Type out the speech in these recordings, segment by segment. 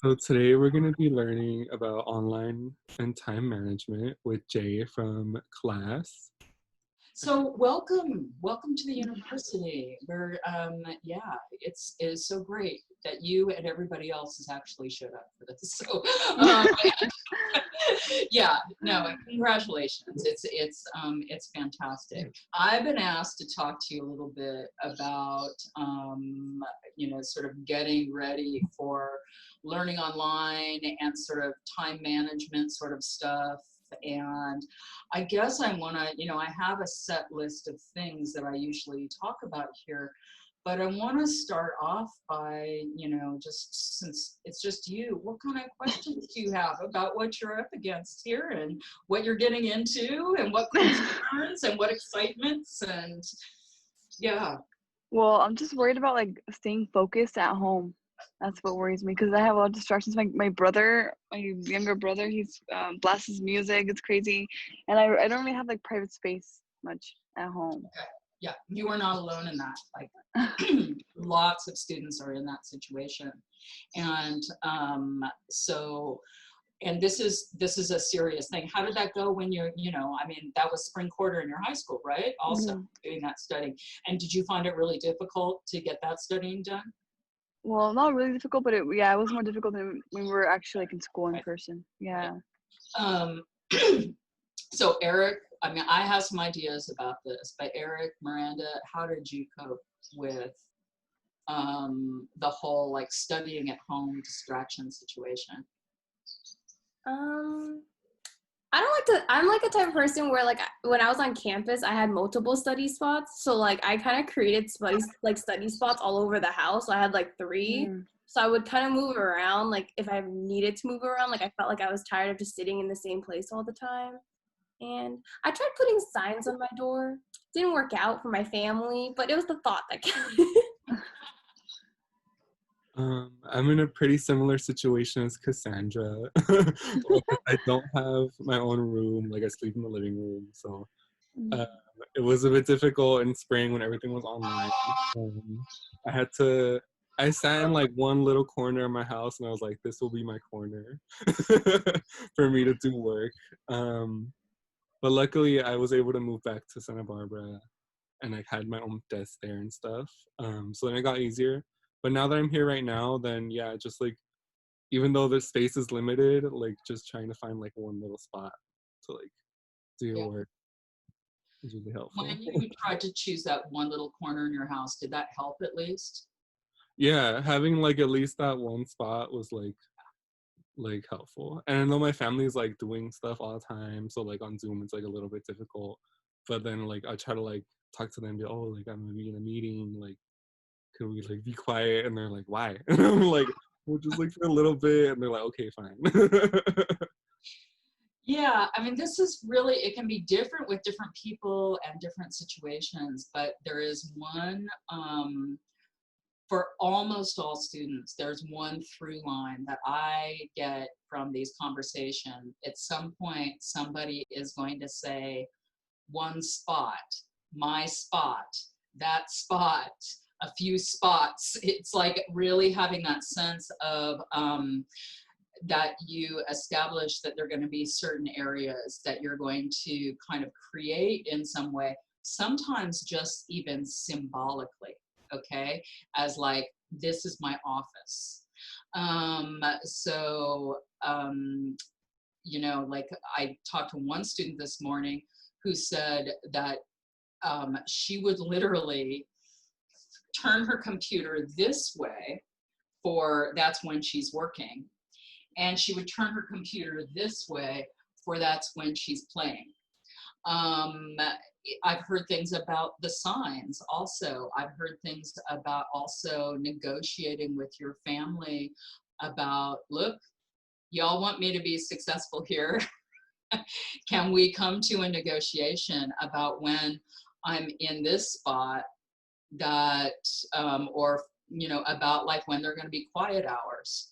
So today we're going to be learning about online and time management with Jay from class. So welcome to the university. Yeah, it is so great that you and everybody else has actually showed up for this. So, um, yeah, no, congratulations. It's fantastic. I've been asked to talk to you a little bit about, sort of getting ready for learning online and sort of time management sort of stuff. And I guess I want to, I have a set list of things that I usually talk about here, but I want to start off by, just since it's just you, what kind of questions do you have about what you're up against here and what you're getting into and what concerns and what excitements and yeah. Well, I'm just worried about like staying focused at home. That's what worries me because I have a lot of distractions. My brother, my younger brother, he's blasts his music. It's crazy, and I don't really have like private space much at home. Okay. Yeah, you are not alone in that. Like lots of students are in that situation. And and this is a serious thing. How did that go when that was spring quarter in your high school, right? Also doing that studying. And did you find it really difficult to get that studying done? Well, not really difficult, but it was more difficult than when we were actually like in school in person. Yeah. So Eric, I mean, I have some ideas about this, but Eric, Miranda, how did you cope with the whole like studying at home distraction situation? I'm like a type of person where like when I was on campus, I had multiple study spots. So like I kind of created study spots all over the house. So I had like 3. So I would kind of move around. Like if I needed to move around, like I felt like I was tired of just sitting in the same place all the time. And I tried putting signs on my door. Didn't work out for my family, but it was the thought that counted. I'm in a pretty similar situation as Cassandra. Like, I don't have my own room. Like I sleep in the living room, so it was a bit difficult in spring when everything was online. I sat in like one little corner of my house, and I was like, "This will be my corner for me to do work." But luckily, I was able to move back to Santa Barbara, and I had my own desk there and stuff. So then it got easier. But now that I'm here right now, then yeah, just like, even though the space is limited, like just trying to find like one little spot to like do your work is really helpful. When you tried to choose that one little corner in your house, did that help at least? Yeah, having like at least that one spot was like helpful. And I know my family's like doing stuff all the time, so like on Zoom it's like a little bit difficult. But then like I try to like talk to them, and be, oh, like I'm gonna be in a meeting, like could we like be quiet? And they're like, why? And I'm like, well, just like for a little bit. And they're like, okay, fine. Yeah, I mean, this is really, it can be different with different people and different situations, but there is one, for almost all students, there's one through line that I get from these conversations. At some point, somebody is going to say, one spot, my spot, that spot, a few spots. It's like really having that sense of that you establish that there are going to be certain areas that you're going to kind of create in some way, sometimes just even symbolically, okay, as like, this is my office. Like I talked to one student this morning who said that she would literally turn her computer this way for that's when she's working, and she would turn her computer this way for that's when she's playing. I've heard things about the signs also. I've heard things about also negotiating with your family about, look, y'all want me to be successful here. Can we come to a negotiation about when I'm in this spot that, or, about like when they're going to be quiet hours.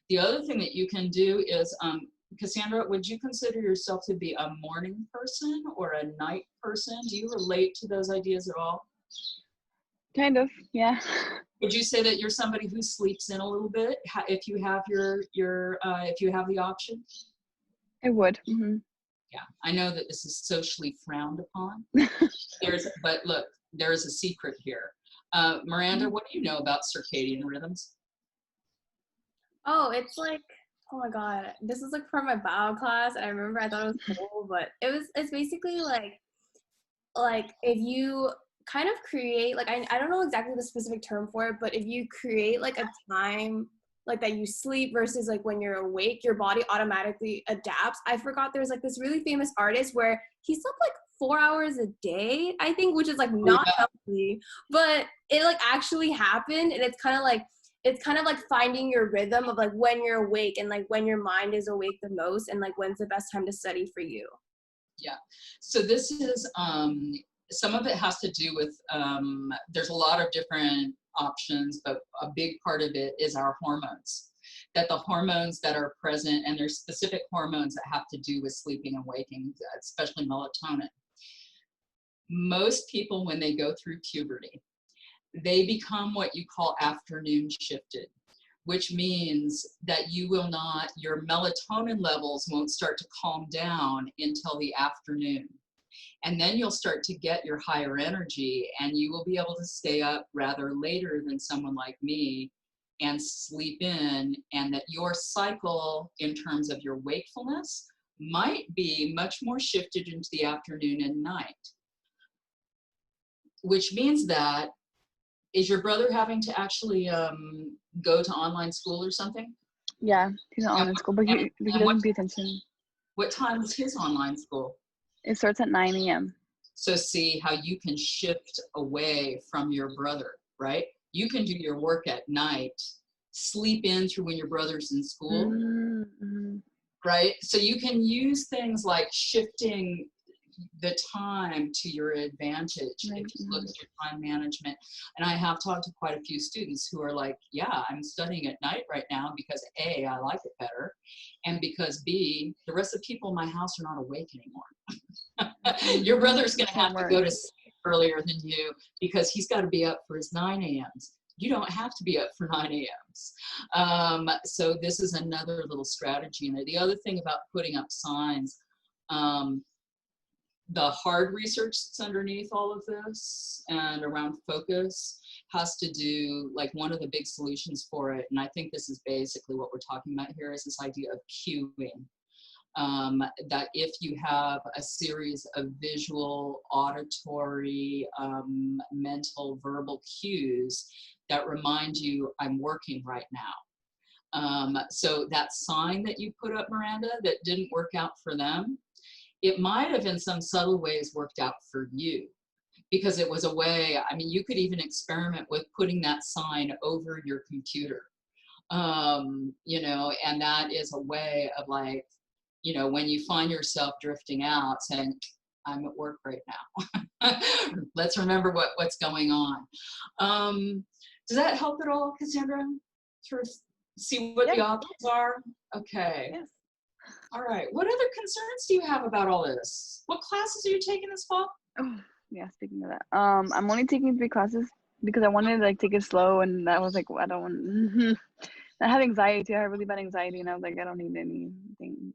The other thing that you can do is, Cassandra, would you consider yourself to be a morning person or a night person? Do you relate to those ideas at all? Kind of, yeah. Would you say that you're somebody who sleeps in a little bit if you have if you have the option? I would. Mm-hmm. Yeah, I know that this is socially frowned upon. But look, there is a secret here. Miranda, what do you know about circadian rhythms? Oh, it's like, oh my God, this is like from my bio class. I remember I thought it was cool, but it's basically like if you kind of create, like, I don't know exactly the specific term for it, but if you create like a time like that you sleep versus like when you're awake, your body automatically adapts. I forgot there's like this really famous artist where he slept like 4 hours a day, I think, which is like not healthy, but it like actually happened. And it's kind of like finding your rhythm of like when you're awake and like when your mind is awake the most and like when's the best time to study for you. Yeah, so this is, some of it has to do with, there's a lot of different options, but a big part of it is our hormones. That the hormones that are present, and there's specific hormones that have to do with sleeping and waking, especially melatonin. Most people, when they go through puberty, they become what you call afternoon shifted, which means that your melatonin levels won't start to calm down until the afternoon. And then you'll start to get your higher energy, and you will be able to stay up rather later than someone like me and sleep in, and that your cycle in terms of your wakefulness might be much more shifted into the afternoon and night. Which means that, is your brother having to actually go to online school or something? Yeah, he's in online school, but he doesn't pay attention. What time is his online school? It starts at 9 a.m. So see how you can shift away from your brother, right? You can do your work at night, sleep in through when your brother's in school, Mm-hmm. right? So you can use things like shifting the time to your advantage if you look at your time management. And I have talked to quite a few students who are like, yeah, I'm studying at night right now because A, I like it better, and because B, the rest of the people in my house are not awake anymore. Your brother's going to have to go to sleep earlier than you because he's got to be up for his 9 a.m.s. You don't have to be up for 9 a.m.s. So this is another little strategy in there. The other thing about putting up signs, the hard research that's underneath all of this and around focus has to do, like, one of the big solutions for it, and I think this is basically what we're talking about here, is this idea of cueing. That if you have a series of visual, auditory, mental, verbal cues that remind you, I'm working right now. So that sign that you put up, Miranda, that didn't work out for them, it might have in some subtle ways worked out for you, because it was a way, I mean, you could even experiment with putting that sign over your computer, you know, and that is a way of, like, you know, when you find yourself drifting out, saying, I'm at work right now. Let's remember what's going on. Does that help at all, Cassandra? Sort of see what the options are? Okay. Yes. All right. What other concerns do you have about all this? What classes are you taking this fall? Oh, yeah, speaking of that, I'm only taking 3 classes because I wanted to, like, take it slow, and I was like, well, I don't want. I have anxiety. I have really bad anxiety, and I was like, I don't need anything.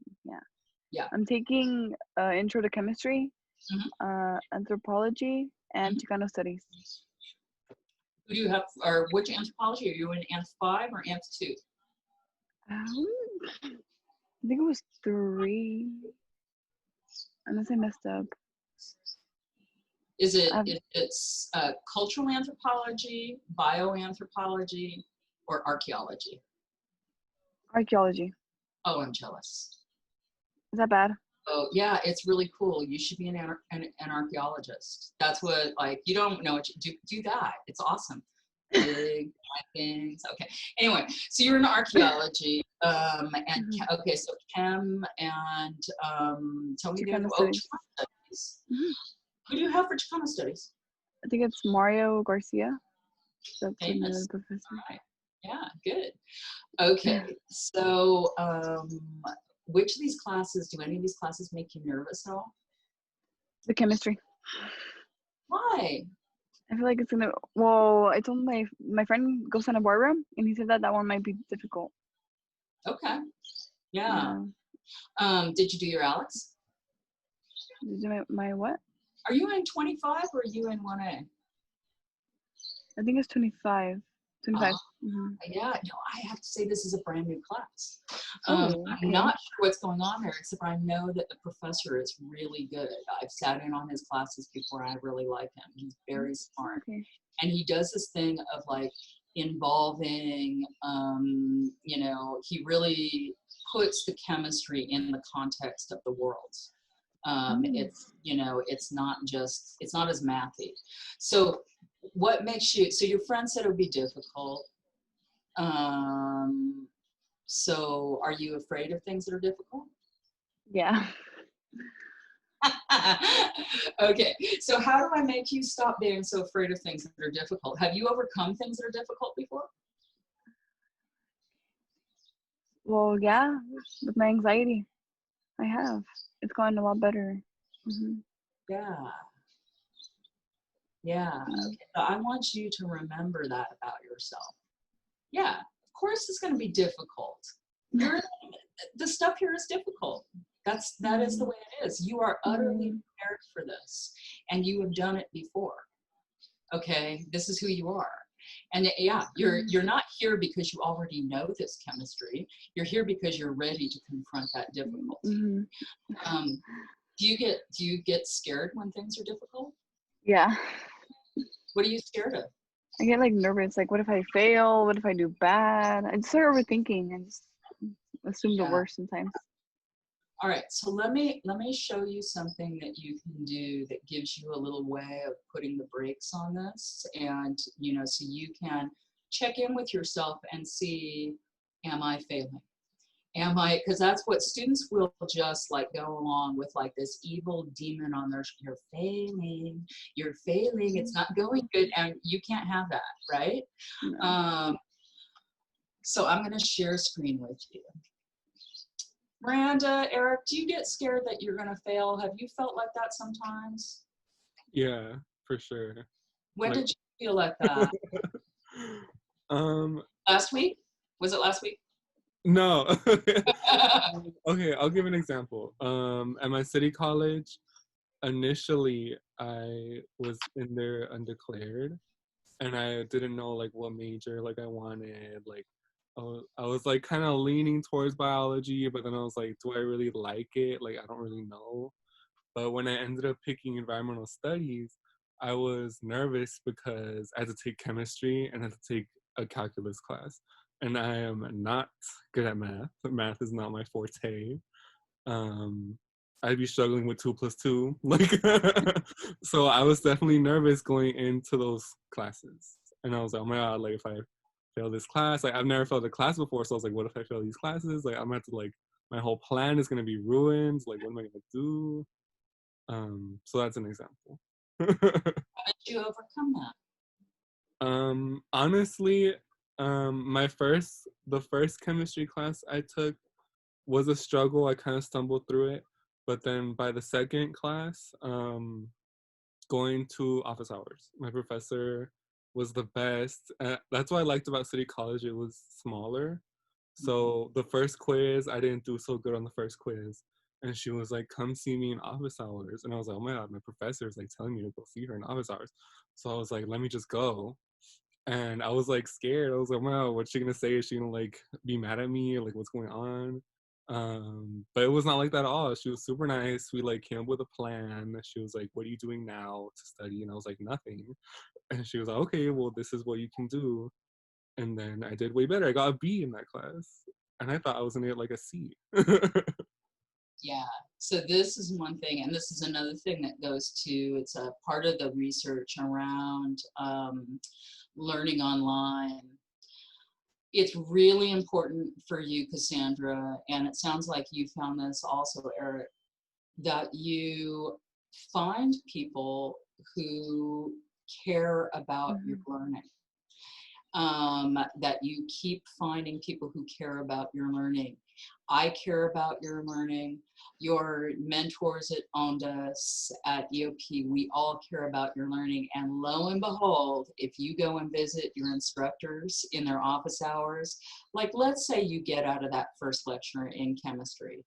Yeah. I'm taking intro to chemistry, anthropology, and Chicano studies. Who do you have, or which anthropology? Are you in Anth 5 or Anth 2? I think it was 3, unless I messed up. Is it, it's cultural anthropology, bioanthropology, or archaeology? Archaeology. Oh, I'm jealous. Is that bad? Oh, yeah, it's really cool. You should be an archaeologist. That's what, like, you don't know what you do that. It's awesome. Big things. Okay. Anyway, so you're in archaeology, and okay, so chem and tell me Chicano Chicano studies. Who do you have for Chicano studies? I think it's Mario Garcia. That's Famous. another professor. Right. Yeah, good. Okay, so which of these classes, do any of these classes make you nervous at all? The chemistry. Why? I feel like it's gonna. Well, I told my friend go Santa Barbara, and he said that that one might be difficult. Okay. Yeah. Yeah. Did you do your Alex? Did you my what? Are you in 25 or are you in 1A? I think it's 25. 25. Yeah, no, I have to say this is a brand new class. Oh, I'm okay. not sure what's going on there, except I know that the professor is really good. I've sat in on his classes before. I really like him. He's very smart. Okay. And he does this thing of like involving, you know, he really puts the chemistry in the context of the world. It's, you know, it's not as mathy. So what makes you, so your friend said it would be difficult. So are you afraid of things that are difficult? Yeah. Okay, so how do I make you stop being so afraid of things that are difficult? Have you overcome things that are difficult before? Well, yeah, with my anxiety, I have. It's gotten a lot better. Yeah. Yeah. Okay. So I want you to remember that about yourself. Yeah, of course it's going to be difficult. The stuff here is difficult. That is the way it is. You are utterly prepared for this, and you have done it before. Okay, this is who you are. And yeah, you're not here because you already know this chemistry. You're here because you're ready to confront that difficulty. Do you get scared when things are difficult? Yeah. What are you scared of? I get like nervous. Like, what if I fail? What if I do bad? I just start overthinking and just assume the worst sometimes. All right, so let me show you something that you can do that gives you a little way of putting the brakes on this, and you know, so you can check in with yourself and see, am I failing? Am I, because that's what students will just like go along with, like this evil demon on their, you're failing, it's not going good, and you can't have that, right? No. So I'm going to share screen with you. Miranda, Eric, do you get scared that you're going to fail? Have you felt like that sometimes? Yeah, for sure. When did you feel like that? Last week? Was it last week? No. Okay, I'll give an example. At my city college, initially I was in there undeclared, and I didn't know like what major like I wanted. Like I was like kind of leaning towards biology, but then I was like, do I really like it? Like I don't really know. But when I ended up picking environmental studies, I was nervous because I had to take chemistry and I had to take a calculus class. And I am not good at math. Math is not my forte. I'd be struggling with 2 + 2. Like, so I was definitely nervous going into those classes. And I was like, oh my God, like if I fail this class, like I've never failed a class before. So I was like, what if I fail these classes? Like I'm gonna have to like, my whole plan is gonna be ruined. Like what am I gonna do? So that's an example. How did you overcome that? Honestly, the first chemistry class I took was a struggle. I kind of stumbled through it, but then by the second class, going to office hours, my professor was the best. That's what I liked about City College. It was smaller. So the first quiz, I didn't do so good on the first quiz. And she was like, come see me in office hours. And I was like, oh my God, my professor is like telling me to go see her in office hours. So I was like, let me just go. And I was like scared. I was like, wow, what's she gonna say? Is she gonna like be mad at me? Like what's going on? But it was not like that at all. She was super nice. We like came up with a plan. She was like, what are you doing now to study? And I was like, nothing. And she was like, okay, well, this is what you can do. And then I did way better. I got a B in that class. And I thought I was gonna get like a C. Yeah, so this is one thing, and this is another thing that goes to, it's a part of the research around learning online. It's really important for you, Cassandra, and it sounds like you found this also, Eric, that you find people who care about your learning. That you keep finding people who care about your learning. I care about your learning. Your mentors at ONDAS, at EOP, we all care about your learning. And lo and behold, if you go and visit your instructors in their office hours, like let's say you get out of that first lecture in chemistry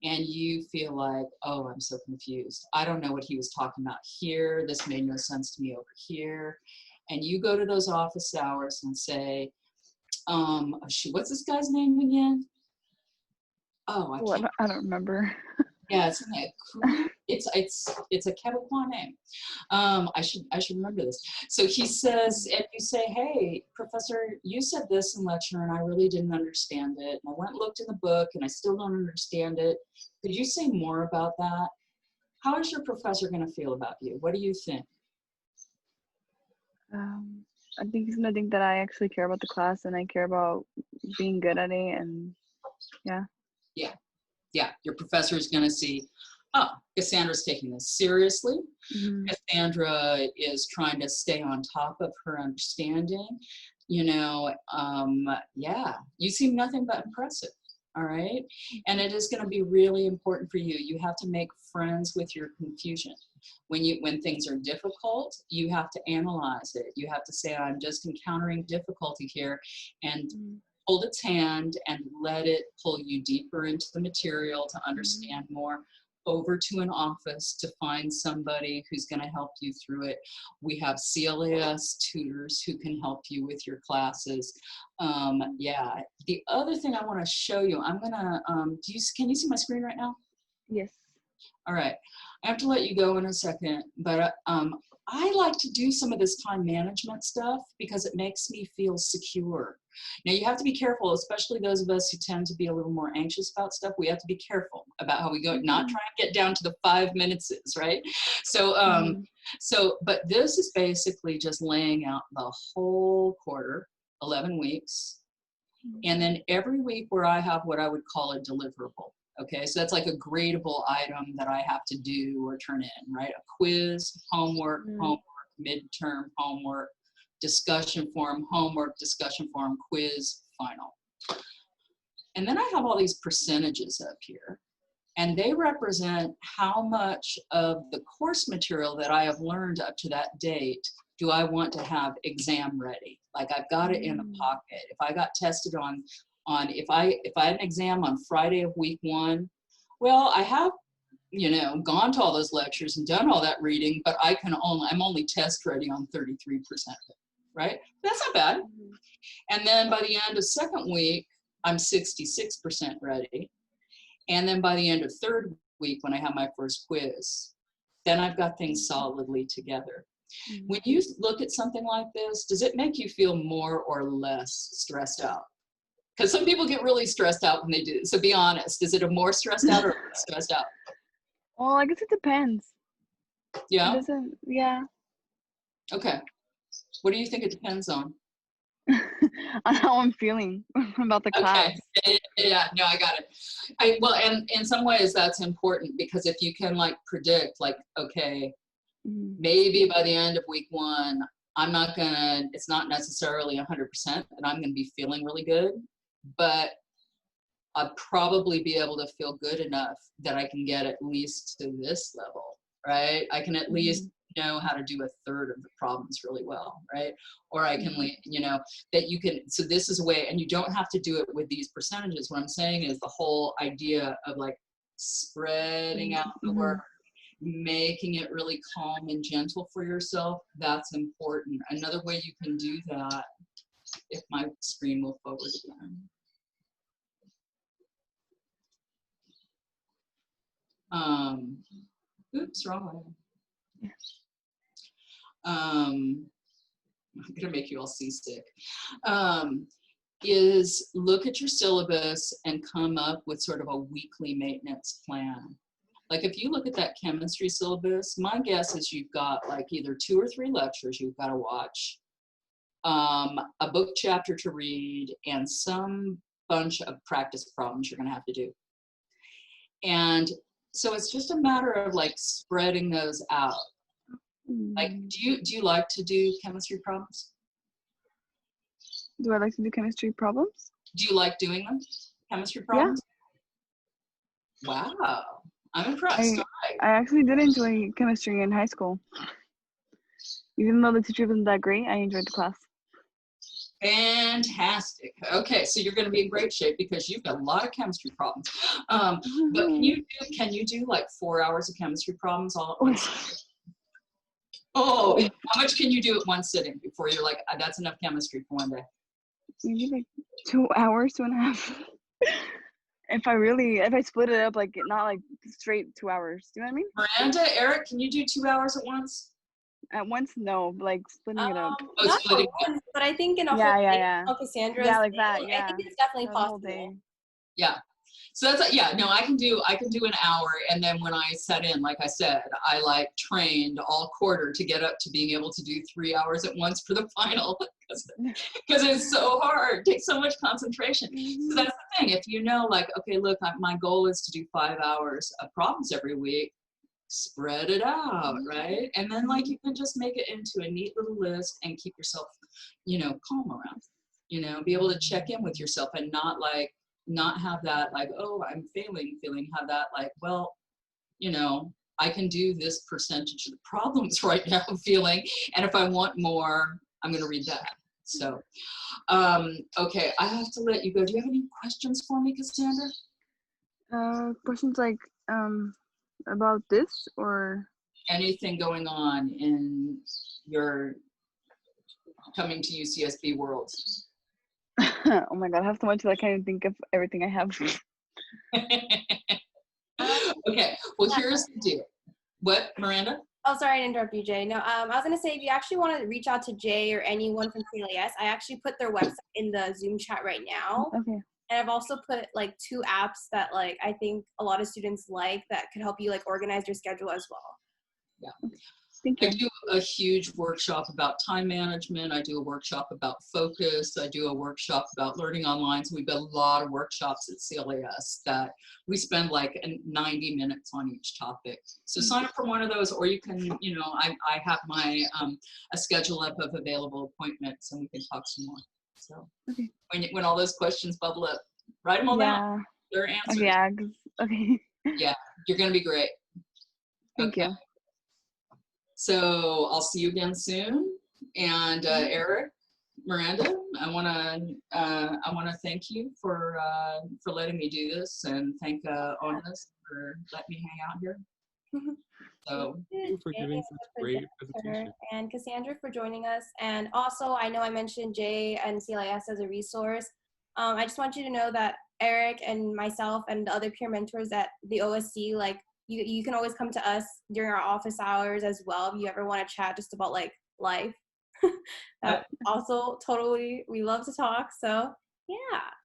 and you feel like, oh, I'm so confused. I don't know what he was talking about here. This made no sense to me over here. And you go to those office hours and say, oh, shoot, what's this guy's name again? Oh, I don't remember. Yeah, it's a Quebecois name. I should remember this. So he says, and you say, hey, professor, you said this in lecture and I really didn't understand it. And I went and looked in the book and I still don't understand it. Could you say more about that? How is your professor going to feel about you? What do you think? I think he's gonna think that I actually care about the class and I care about being good at it, and yeah. Yeah, your professor is going to see, oh, Cassandra's taking this seriously. Cassandra is trying to stay on top of her understanding. You know, yeah, you seem nothing but impressive. All right. And it is going to be really important for you. You have to make friends with your confusion. When things are difficult, you have to analyze it. You have to say, I'm just encountering difficulty here, and hold its hand and let it pull you deeper into the material to understand more, over to an office to find somebody who's going to help you through it. We have CLAS tutors who can help you with your classes. Yeah, the other thing I want to show you, I'm going to, can you see my screen right now? Yes. All right, I have to let you go in a second, but I like to do some of this time management stuff because it makes me feel secure. Now you have to be careful, especially those of us who tend to be a little more anxious about stuff. We have to be careful about how we go, not try and get down to the 5 minutes, right? So, but this is basically just laying out the whole quarter, 11 weeks. And then every week where I have what I would call a deliverable. Okay, so that's like a gradable item that I have to do or turn in, right? A quiz, homework, midterm, homework, discussion forum, homework, discussion forum, quiz, final. And then I have all these percentages up here, and they represent how much of the course material that I have learned up to that date do I want to have exam ready. Like I've got it in a pocket. If I got tested on if I had an exam on Friday of week 1, well, I have, you know, gone to all those lectures and done all that reading, but I'm only test ready on 33% of it, right? That's not bad. And then by the end of second week, I'm 66% ready. And then by the end of third week, when I have my first quiz, then I've got things solidly together. When you look at something like this, does it make you feel more or less stressed out? Because some people get really stressed out when they do it. So be honest, is it a more stressed out or less stressed out? Well, I guess it depends. Yeah? It doesn't, yeah. Okay. What do you think it depends on? On how I'm feeling about the class. Okay. Yeah, no, I got it. Well, and in some ways that's important, because if you can like predict, like, okay, maybe by the end of week 1, it's not necessarily 100% that I'm going to be feeling really good, but I'll probably be able to feel good enough that I can get at least to this level, right? I can at least know how to do a third of the problems really well, right? Or I can, you know, that you can, so this is a way, and you don't have to do it with these percentages. What I'm saying is the whole idea of like spreading out the work, making it really calm and gentle for yourself, that's important. Another way you can do that, if my screen will forward again. Oops, wrong way. I'm gonna make you all seasick. Is look at your syllabus and come up with sort of a weekly maintenance plan. Like if you look at that chemistry syllabus, my guess is you've got like either 2 or 3 lectures you've got to watch, a book chapter to read, and some bunch of practice problems you're going to have to do. And so it's just a matter of like spreading those out. Like, do you like to do chemistry problems? Do I like to do chemistry problems? Do you like doing them? Chemistry problems? Wow. I'm impressed. I actually did enjoy chemistry in high school. Even though the teacher wasn't that great, I enjoyed the class. Fantastic. Okay, so you're going to be in great shape because you've got a lot of chemistry problems. But can you do like 4 hours of chemistry problems all at once? Oh, how much can you do at one sitting before you're like, that's enough chemistry for one day? Maybe like 2 hours, 2.5. If I split it up, like not like straight 2 hours. Do you know what I mean? Miranda, Eric, can you do 2 hours at once? At once, no, but like splitting it up. Not splitting at once, but I think in a whole Yeah. day, like Cassandra's Yeah, like day, that, yeah. I think it's definitely The whole possible. day. Yeah. So that's no, I can do an hour, and then when I set in, like I said, I like trained all quarter to get up to being able to do 3 hours at once for the final because it's so hard. It takes so much concentration. So that's the thing. If you know, like, okay, look, my goal is to do 5 hours of problems every week. Spread it out, right? And then like you can just make it into a neat little list and keep yourself, calm around. Be able to check in with yourself and not have that like, oh, I'm failing feeling, have that like, well, I can do this percentage of the problems right now feeling, and if I want more, I'm going to read that. So, okay, I have to let you go. Do you have any questions for me, Cassandra? Questions like about this or anything going on in your coming to UCSB world? oh my god, I have so much that I can't even think of everything I have. Okay, well, here's the deal. What, Miranda? Oh, sorry to interrupt you, Jay. No, I was gonna say if you actually want to reach out to Jay or anyone from CLAS, I actually put their website in the Zoom chat right now. Okay. And I've also put like 2 apps that like I think a lot of students like that could help you like organize your schedule as well. Yeah. Thank you. I do a huge workshop about time management. I do a workshop about focus. I do a workshop about learning online. So we've got a lot of workshops at CLAS that we spend like 90 minutes on each topic. So sign up for one of those, or you can, I have my a schedule up of available appointments, and we can talk some more. So okay. when all those questions bubble up, write them all down. Their answers. Yeah. Okay. Yeah, you're gonna be great. Thank you. So I'll see you again soon. And Eric, Miranda, I wanna thank you for letting me do this, and thank ONDAS for letting me hang out here. So thank you for giving such great presentation. And Cassandra for joining us. And also, I know I mentioned Jay and CLIS as a resource. I just want you to know that Eric and myself and the other peer mentors at the OSC, like you can always come to us during our office hours as well if you ever want to chat just about like life. Also, totally, we love to talk. So yeah.